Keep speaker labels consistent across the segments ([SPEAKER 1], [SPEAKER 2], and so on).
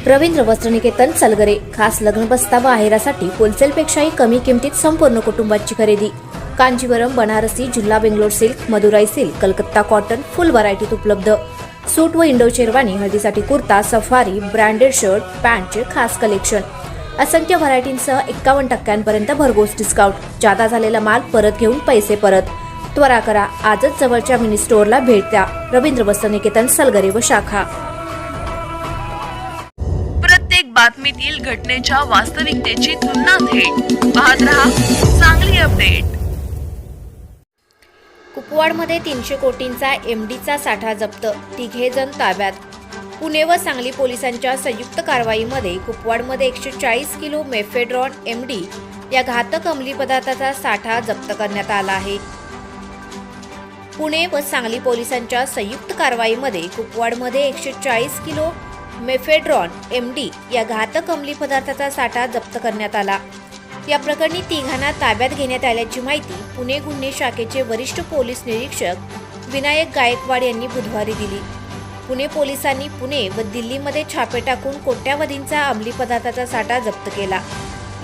[SPEAKER 1] रवींद्र वस्त्रनिकेतन सलगरे खास लग्न बस्ता व आहेरासाठी होलसेलपेक्षाही कमी किमतीत संपूर्ण कुटुंबाची खरेदी। कांजीवरम, बनारसी, झुल्ला Bangalore silk, Madurai silk, Calcutta cotton full व्हरायटीत उपलब्ध। सूट व इंडो शेरवानी, हळदीसाठी कुर्ता, सफारी, ब्रँडेड शर्ट, पॅन्टचे खास कलेक्शन। असंख्य व्हरायटींसह 51% भरघोस डिस्काउंट। जादा झालेला माल परत घेऊन पैसे परत। त्वरा करा, आजच जवळच्या मिनी स्टोअरला भेट द्या। रवींद्र वस्त्रनिकेतन सलगरे व शाखा।
[SPEAKER 2] प्रत्येक बातमीतील घटनेच्या वास्तविकतेची तुलना थेट पाहत रहा चांगली अपडेट।
[SPEAKER 1] कुपवाडमध्ये 300 कोटींचा एमडीचा साठा जप्त, तिघे जण ताब्यात। पुणे व सांगली पोलिसांच्या संयुक्त कारवाईमध्ये कुपवाडमध्ये 140 किलो मेफेड्रॉन एमडी या घातक अंमली पदार्थाचा साठा जप्त करण्यात आला आहे। पुणे व सांगली पोलिसांच्या संयुक्त कारवाईमध्ये कुपवाडमध्ये 140 किलो मेफेड्रॉन एमडी या घातक अंमली पदार्थाचा साठा जप्त करण्यात आला। या प्रकरणी तिघांना ताब्यात घेण्यात आल्याची माहिती पुणे गुन्हे शाखेचे वरिष्ठ पोलीस निरीक्षक विनायक गायकवाड यांनी बुधवारी दिली। पुणे पोलिसांनी पुणे व दिल्लीमध्ये छापे टाकून कोट्यावधींचा अंमली पदार्थाचा साठा जप्त केला।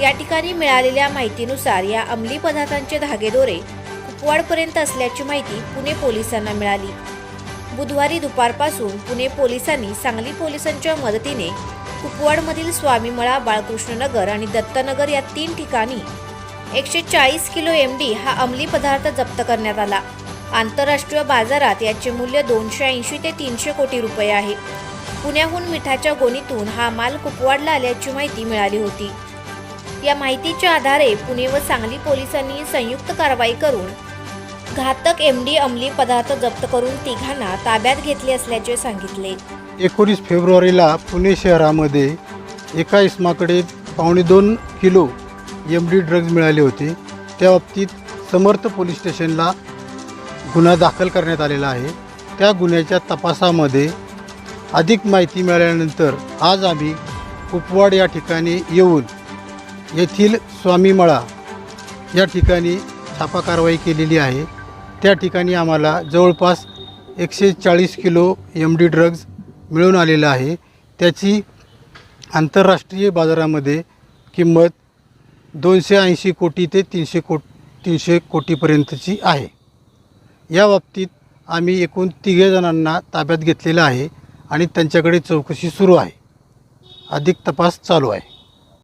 [SPEAKER 1] या ठिकाणी मिळालेल्या माहितीनुसार या अंमली पदार्थांचे धागेदोरे कुपवाडपर्यंत असल्याची माहिती पुणे पोलिसांना मिळाली। बुधवारी दुपारपासून पुणे पोलिसांनी सांगली पोलिसांच्या मदतीने कुपवाडमधील स्वामीमळा, बाळकृष्णनगर आणि दत्तनगर या 3 ठिकाणी 140 किलो एमडी हा अंमली पदार्थ जप्त करण्यात आला। आंतरराष्ट्रीय बाजारात याचे मूल्य 280 ते 300 कोटी रुपये आहे। पुण्याहून मिठाच्या गोणीतून हा माल कुपवाडला आल्याची माहिती मिळाली होती। या माहितीच्या आधारे पुणे व सांगली पोलिसांनी संयुक्त कारवाई करून घातक एमडी अंमली पदार्थ जप्त करून तिघांना ताब्यात घेतले असल्याचे सांगितले।
[SPEAKER 3] 19 फेब्रुवारीला पुणे शहरामध्ये एका इसमाकडे 2.25 किलो एमडी ड्रग्ज मिळाले होते। त्या बाबतीत समर्थ पोलीस स्टेशनला गुन्हा दाखल करण्यात आलेला आहे। त्या गुन्ह्याच्या तपासामध्ये अधिक माहिती मिळाल्यानंतर आज आम्ही कुपवाड या ठिकाणी येऊन येथील स्वामीमळा या ठिकाणी छापा कारवाई केलेली आहे। त्या ठिकाणी आम्हाला जवळपास 140 किलो एमडी ड्रग्ज मिळून आलेला आहे। त्याची आंतरराष्ट्रीय बाजारामध्ये किंमत 280 कोटी ते 300 कोटीपर्यंतची आहे। या बाबतीत आम्ही एकूण 3 जणांना ताब्यात घेतलेलं आहे आणि त्यांच्याकडे चौकशी सुरू आहे। अधिक तपास चालू आहे।